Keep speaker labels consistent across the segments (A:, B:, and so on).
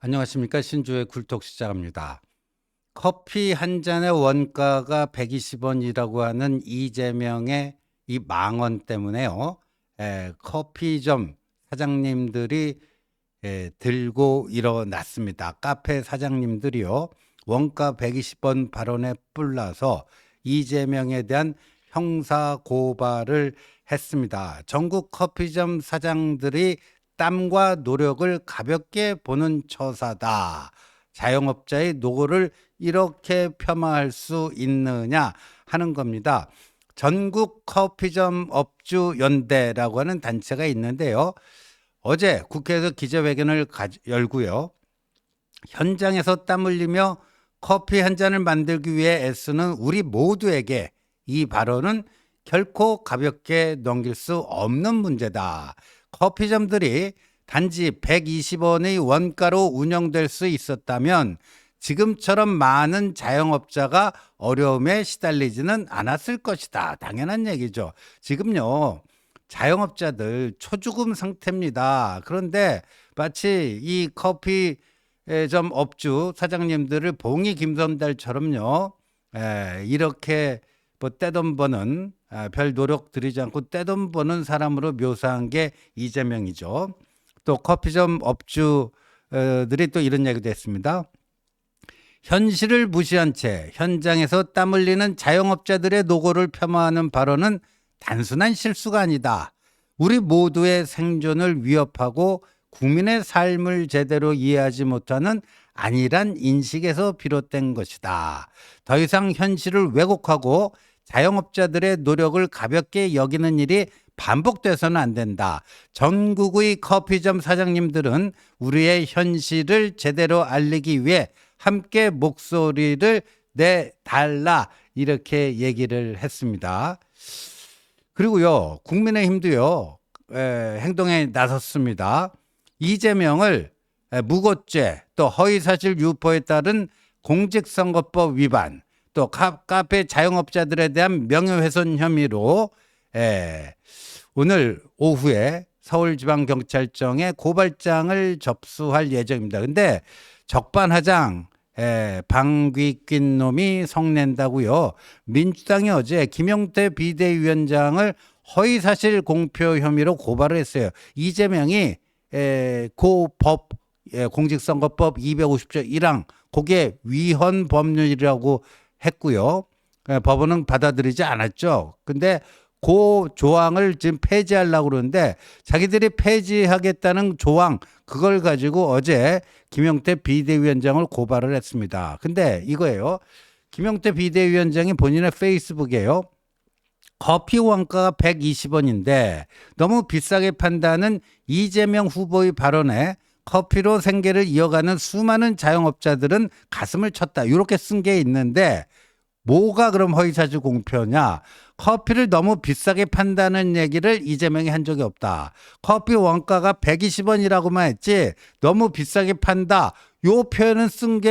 A: 안녕하십니까. 신주의 굴톡 시작합니다. 커피 한 잔의 원가가 120원이라고 하는 이재명의 이 망언 때문에요. 커피점 사장님들이 들고 일어났습니다. 카페 사장님들이요. 원가 120원 발언에 뿔나서 이재명에 대한 형사 고발을 했습니다. 전국 커피점 사장들이 땀과 노력을 가볍게 보는 처사다. 자영업자의 노고를 이렇게 폄하할 수 있느냐 하는 겁니다. 전국 커피점 업주 연대라고 하는 단체가 있는데요. 어제 국회에서 기자회견을 열고요. 현장에서 땀 흘리며 커피 한 잔을 만들기 위해 애쓰는 우리 모두에게 이 발언은 결코 가볍게 넘길 수 없는 문제다. 커피점들이 단지 120원의 원가로 운영될 수 있었다면 지금처럼 많은 자영업자가 어려움에 시달리지는 않았을 것이다. 당연한 얘기죠. 지금요, 자영업자들 초주금 상태입니다. 그런데 마치 이 커피점 업주 사장님들을 봉이 김선달처럼요, 이렇게 뭐 떼돈 버는 별 노력 들이지 않고 떼돈 버는 사람으로 묘사한 게 이재명이죠. 또 커피점 업주들이 또 이런 얘기도 했습니다. 현실을 무시한 채 현장에서 땀 흘리는 자영업자들의 노고를 폄하하는 발언은 단순한 실수가 아니다. 우리 모두의 생존을 위협하고 국민의 삶을 제대로 이해하지 못하는 안일한 인식에서 비롯된 것이다. 더 이상 현실을 왜곡하고 자영업자들의 노력을 가볍게 여기는 일이 반복돼서는 안 된다. 전국의 커피점 사장님들은 우리의 현실을 제대로 알리기 위해 함께 목소리를 내달라 이렇게 얘기를 했습니다. 그리고요, 국민의힘도요, 행동에 나섰습니다. 이재명을 무고죄, 또 허위사실 유포에 따른 공직선거법 위반, 또 카페 자영업자들에 대한 명예훼손 혐의로 오늘 오후에 서울지방경찰청에 고발장을 접수할 예정입니다. 근데 적반하장 방귀 낀 놈이 성낸다고요. 민주당이 어제 김용태 비대위원장을 허위사실 공표 혐의로 고발을 했어요. 이재명이 고법 공직선거법 250조 1항 그게 위헌 법률이라고 했고요. 법원은 받아들이지 않았죠. 근데 그 조항을 지금 폐지하려고 그러는데 자기들이 폐지하겠다는 조항 그걸 가지고 어제 김용태 비대위원장을 고발을 했습니다. 근데 이거예요. 김용태 비대위원장이 본인의 페이스북에요. 커피 원가가 120원인데 너무 비싸게 판다는 이재명 후보의 발언에 커피로 생계를 이어가는 수많은 자영업자들은 가슴을 쳤다. 이렇게 쓴 게 있는데 뭐가 그럼 허위사실 공표냐? 커피를 너무 비싸게 판다는 얘기를 이재명이 한 적이 없다. 커피 원가가 120원이라고만 했지 너무 비싸게 판다. 요 표현은 쓴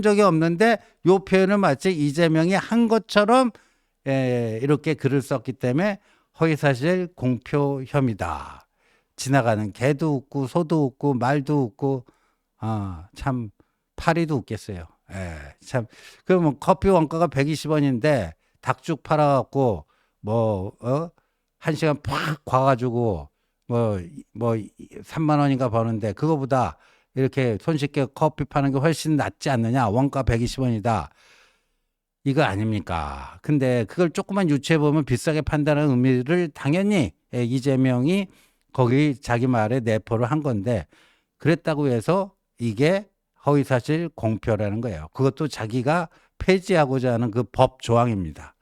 A: 적이 없는데 요 표현을 마치 이재명이 한 것처럼 이렇게 글을 썼기 때문에 허위사실 공표 혐의다. 지나가는 개도 웃고 소도 웃고 말도 웃고 참 파리도 웃겠어요. 참 그러면 커피 원가가 120원인데 닭죽 팔아갖고 한 시간 팍 과가지고 뭐 3만 원인가 버는데 그거보다 이렇게 손쉽게 커피 파는 게 훨씬 낫지 않느냐. 원가 120원이다. 이거 아닙니까? 근데 그걸 조금만 유추해 보면 비싸게 판다는 의미를 당연히 이재명이 거기 자기 말에 내포를 한 건데 그랬다고 해서 이게 허위사실 공표라는 거예요. 그것도 자기가 폐지하고자 하는 그 법 조항입니다.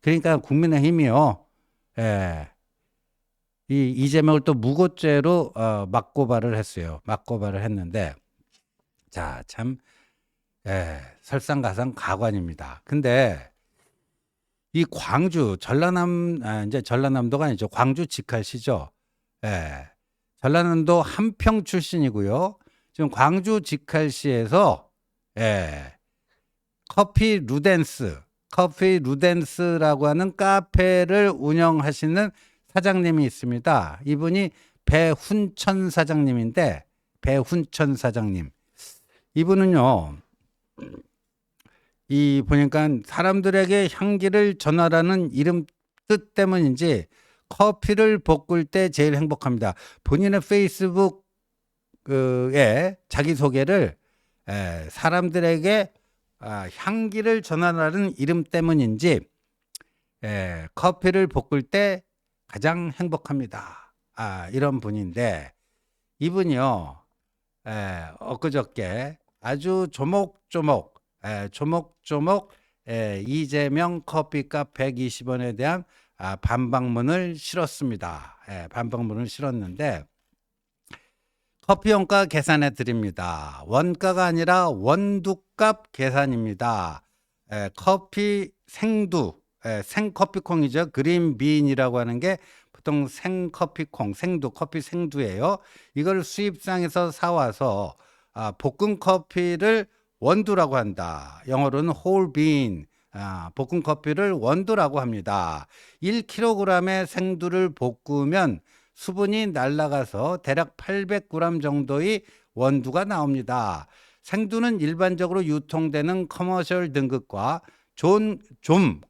A: 그러니까 국민의힘이요, 이 이재명을 또 무고죄로 맞고발을 했어요. 맞고발을 했는데, 자, 참, 설상가상 가관입니다. 근데 이 광주 이제 전라남도가 아니죠. 광주 직할시죠. 전라남도 함평 출신이고요. 지금 광주 직할시에서 커피 루덴스라고 하는 카페를 운영하시는 사장님이 있습니다. 이분이 배훈천 사장님인데 배훈천 사장님 이분은요, 이 보니까 사람들에게 향기를 전하라는 이름 뜻 때문인지 커피를 볶을 때 제일 행복합니다. 본인의 페이스북에 자기소개를 사람들에게 향기를 전하라는 이름 때문인지 커피를 볶을 때 가장 행복합니다. 이런 분인데 이분이요, 엊그저께 아주 조목조목 이재명 커피값 120원에 대한 반박문을 실었습니다. 반박문을 실었는데 커피 원가 계산해 드립니다. 원가가 아니라 원두값 계산입니다. 커피 생두, 생커피콩이죠. 그린빈이라고 하는 게 보통 생커피콩, 생두, 커피 생두예요. 이걸 수입상에서 사와서 볶은 커피를 원두라고 한다. 영어로는 whole bean, 볶은 커피를 원두라고 합니다. 1kg의 생두를 볶으면 수분이 날아가서 대략 800g 정도의 원두가 나옵니다. 생두는 일반적으로 유통되는 커머셜 등급과 좀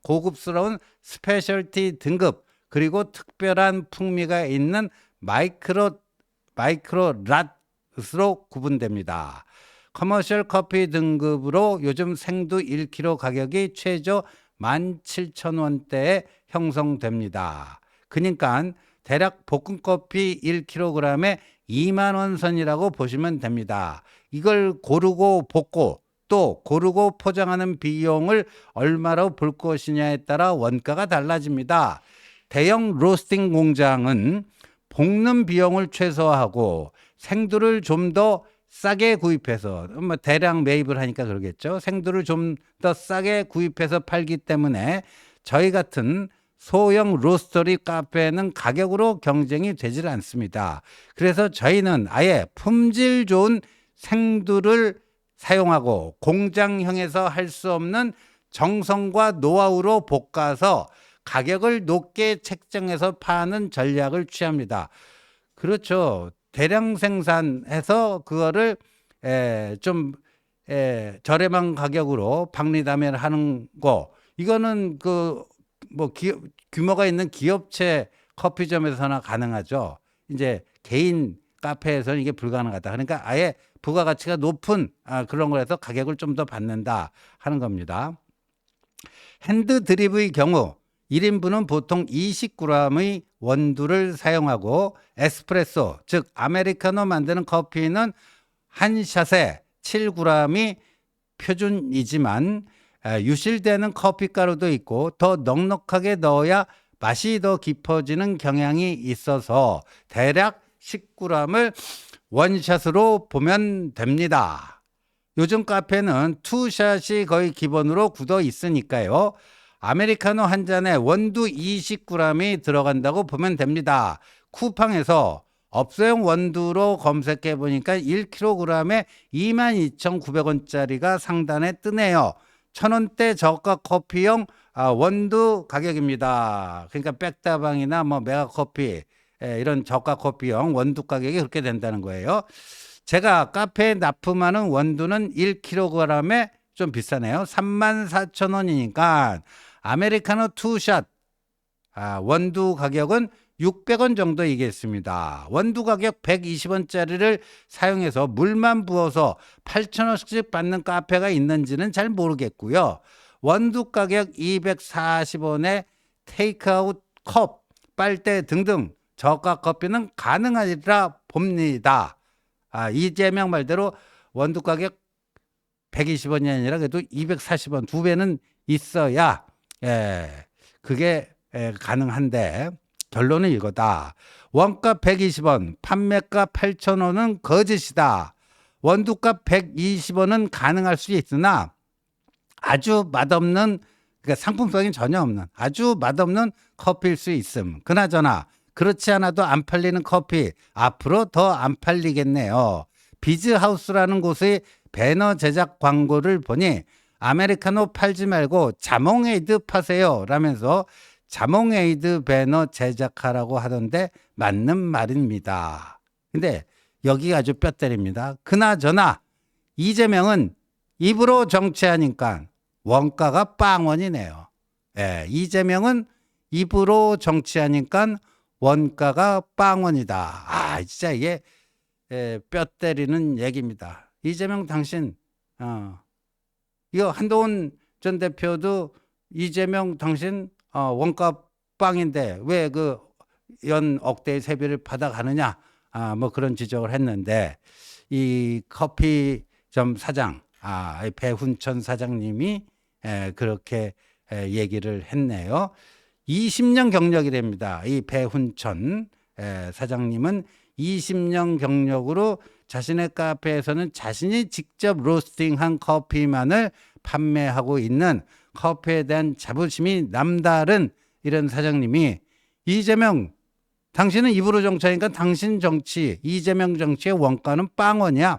A: 고급스러운 스페셜티 등급, 그리고 특별한 풍미가 있는 마이크로 랏으로 구분됩니다. 커머셜 커피 등급으로 요즘 생두 1kg 가격이 최저 17,000원대에 형성됩니다. 그러니까 대략 볶은 커피 1kg에 2만 원 선이라고 보시면 됩니다. 이걸 고르고 볶고 또 고르고 포장하는 비용을 얼마로 볼 것이냐에 따라 원가가 달라집니다. 대형 로스팅 공장은 볶는 비용을 최소화하고 생두를 좀 더 싸게 구입해서, 대량 매입을 하니까 그러겠죠. 생두를 좀 더 싸게 구입해서 팔기 때문에 저희 같은 소형 로스터리 카페는 가격으로 경쟁이 되질 않습니다. 그래서 저희는 아예 품질 좋은 생두를 사용하고 공장형에서 할 수 없는 정성과 노하우로 볶아서 가격을 높게 책정해서 파는 전략을 취합니다. 그렇죠. 대량 생산해서 그거를 좀 저렴한 가격으로 박리담회를 하는 거, 이거는 규모가 있는 기업체 커피점에서나 가능하죠. 이제 개인 카페에서는 이게 불가능하다. 그러니까 아예 부가가치가 높은 그런 거라서 가격을 좀 더 받는다 하는 겁니다. 핸드 드립의 경우 1인분은 보통 20g의 원두를 사용하고 에스프레소, 즉 아메리카노 만드는 커피는 한 샷에 7g이 표준이지만 유실되는 커피가루도 있고 더 넉넉하게 넣어야 맛이 더 깊어지는 경향이 있어서 대략 10g을 원샷으로 보면 됩니다. 요즘 카페는 투샷이 거의 기본으로 굳어 있으니까요. 아메리카노 한 잔에 원두 20g이 들어간다고 보면 됩니다. 쿠팡에서 업소용 원두로 검색해 보니까 1kg에 22,900원짜리가 상단에 뜨네요. 1,000원대 저가 커피용 원두 가격입니다. 그러니까 백다방이나 메가커피 이런 저가 커피용 원두 가격이 그렇게 된다는 거예요. 제가 카페에 납품하는 원두는 1kg에 좀 비싸네요. 34,000원이니까 아메리카노 투샷 원두 가격은 600원 정도이겠습니다. 원두 가격 120원짜리를 사용해서 물만 부어서 8,000원씩 받는 카페가 있는지는 잘 모르겠고요. 원두 가격 240원에 테이크아웃 컵, 빨대 등등 저가 커피는 가능하리라 봅니다. 이재명 말대로 원두 가격 120원이 아니라 그래도 240원, 두 배는 있어야 그게 가능한데 결론은 이거다. 원가 120원, 판매가 8,000원은 거짓이다. 원두값 120원은 가능할 수 있으나 아주 맛없는, 그러니까 상품성이 전혀 없는 아주 맛없는 커피일 수 있음. 그나저나 그렇지 않아도 안 팔리는 커피 앞으로 더 안 팔리겠네요. 비즈하우스라는 곳의 배너 제작 광고를 보니 아메리카노 팔지 말고 자몽에이드 파세요 라면서 자몽에이드 배너 제작하라고 하던데 맞는 말입니다. 근데 여기가 아주 뼈 때립니다. 그나저나 이재명은 입으로 정치하니까 원가가 빵원이네요. 예, 이재명은 입으로 정치하니까 원가가 빵원이다. 아, 진짜 이게 뼈 때리는 얘기입니다. 이재명 당신, 이거 한동훈 전 대표도 이재명 당신 원가 빵인데 왜 그 연 억대의 세비를 받아가느냐, 뭐 그런 지적을 했는데 이 커피점 사장, 배훈천 사장님이 그렇게 얘기를 했네요. 20년 경력이 됩니다. 이 배훈천 사장님은 20년 경력으로 자신의 카페에서는 자신이 직접 로스팅한 커피만을 판매하고 있는 커피에 대한 자부심이 남다른 이런 사장님이 이재명 당신은 입으로 정치하니까 당신 정치, 이재명 정치의 원가는 빵원이야.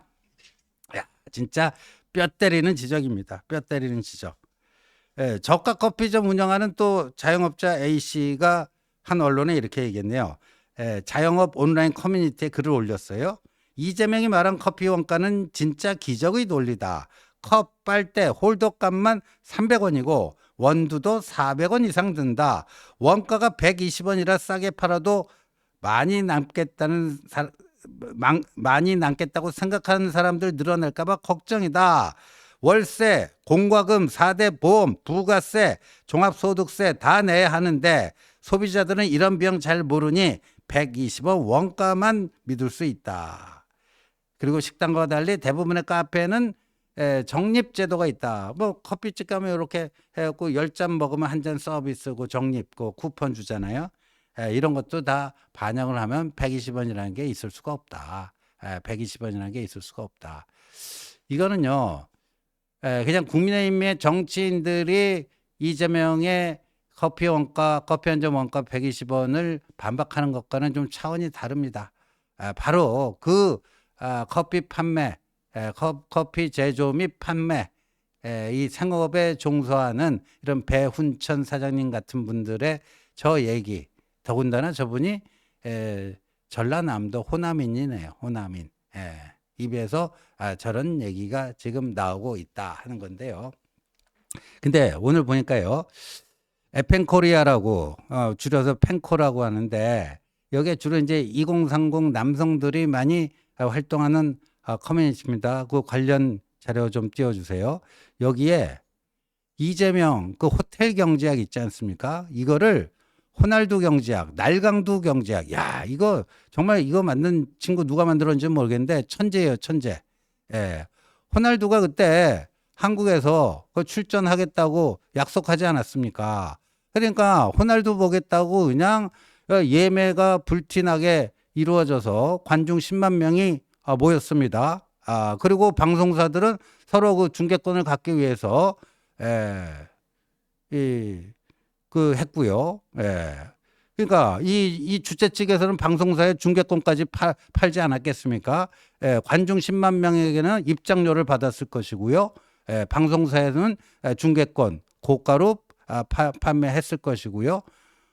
A: 야, 진짜 뼈 때리는 지적입니다. 뼈 때리는 지적. 저가 커피점 운영하는 또 자영업자 A씨가 한 언론에 이렇게 얘기했네요. 자영업 온라인 커뮤니티에 글을 올렸어요. 이재명이 말한 커피 원가는 진짜 기적의 논리다. 컵 빨대 홀더값만 300원이고 원두도 400원 이상 든다. 원가가 120원이라 싸게 팔아도 많이 남겠다고 생각하는 사람들 늘어날까 봐 걱정이다. 월세, 공과금, 4대 보험, 부가세, 종합소득세 다 내야 하는데 소비자들은 이런 비용 잘 모르니 120원 원가만 믿을 수 있다. 그리고 식당과 달리 대부분의 카페는 적립제도가 있다. 뭐 커피집 가면 이렇게 해갖고 10잔 먹으면 한 잔 서비스고 적립고 쿠폰 주잖아요. 이런 것도 다 반영을 하면 120원이라는 게 있을 수가 없다. 120원이라는 게 있을 수가 없다. 이거는요. 그냥 국민의힘의 정치인들이 이재명의 커피 한 잔 원가 120원을 반박하는 것과는 좀 차원이 다릅니다. 바로 그 커피 판매, 커피 제조 및 판매, 이 생업에 종사하는 이런 배훈천 사장님 같은 분들의 저 얘기, 더군다나 저분이 전라남도 호남인이네요. 호남인. 입에서 저런 얘기가 지금 나오고 있다 하는 건데요. 근데 오늘 보니까요. 에펜코리아라고 줄여서 펜코라고 하는데 여기에 주로 이제 2030 남성들이 많이 활동하는 커뮤니티입니다. 그 관련 자료 좀 띄워주세요. 여기에 이재명 그 호텔 경제학 있지 않습니까? 이거를 호날두 경제학, 날강두 경제학. 야, 이거 정말 이거 만든 친구 누가 만들었는지 모르겠는데 천재예요, 천재. 호날두가 그때 한국에서 그 출전하겠다고 약속하지 않았습니까? 그러니까 호날두 보겠다고 그냥 예매가 불티나게 이루어져서 관중 10만 명이 모였습니다. 그리고 방송사들은 서로 그 중계권을 갖기 위해서 했고요. 그러니까 이 주최 측에서는 방송사의 중계권까지 팔지 않았겠습니까? 관중 10만 명에게는 입장료를 받았을 것이고요. 방송사에서는 중계권 고가로 판매했을 것이고요.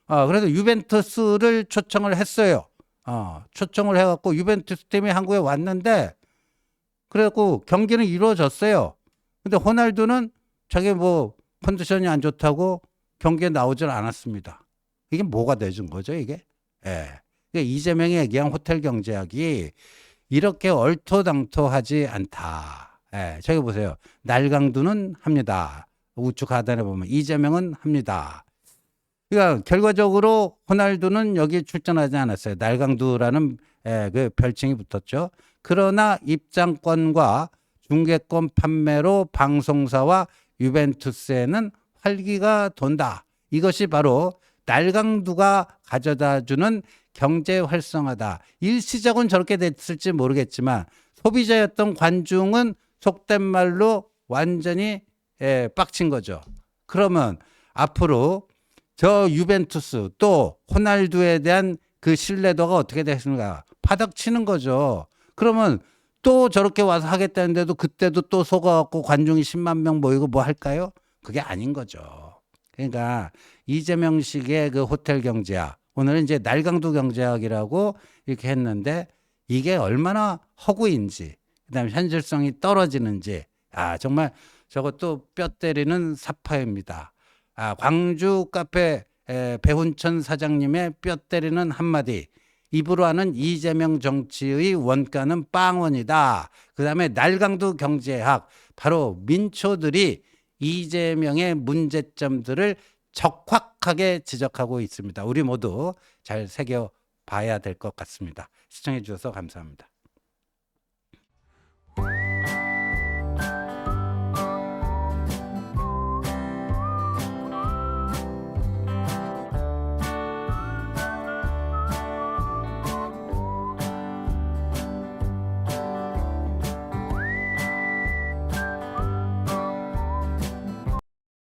A: 그래서 유벤투스를 초청을 했어요. 초청을 해갖고 유벤투스 팀이 한국에 왔는데 그래갖고 경기는 이루어졌어요. 근데 호날두는 자기 뭐 컨디션이 안 좋다고 경기에 나오질 않았습니다. 이게 뭐가 돼준 거죠, 이게? 그러니까 이재명이 얘기한 호텔 경제학이 이렇게 얼토당토하지 않다. 저기 보세요. 날강두는 합니다. 우측 하단에 보면 이재명은 합니다. 그러니까 결과적으로 호날두는 여기 출전하지 않았어요. 날강두라는 그 별칭이 붙었죠. 그러나 입장권과 중계권 판매로 방송사와 유벤투스에는 활기가 돈다. 이것이 바로 날강두가 가져다주는 경제 활성화다. 일시적은 저렇게 됐을지 모르겠지만 소비자였던 관중은 속된 말로 완전히 빡친 거죠. 그러면 앞으로 저 유벤투스 또 호날두에 대한 그 신뢰도가 어떻게 됐습니까? 바닥치는 거죠. 그러면 또 저렇게 와서 하겠다는데도 그때도 또 속아갖고 관중이 10만 명 모이고 뭐 할까요? 그게 아닌 거죠. 그러니까 이재명식의 그 호텔 경제학, 오늘은 이제 날강두 경제학이라고 이렇게 했는데 이게 얼마나 허구인지, 그다음에 현실성이 떨어지는지. 정말 저것도 뼈 때리는 사파입니다. 광주 카페 배훈천 사장님의 뼈 때리는 한마디. 입으로 하는 이재명 정치의 원가는 빵원이다. 그다음에 날강도 경제학. 바로 민초들이 이재명의 문제점들을 적확하게 지적하고 있습니다. 우리 모두 잘 새겨봐야 될 것 같습니다. 시청해 주셔서 감사합니다.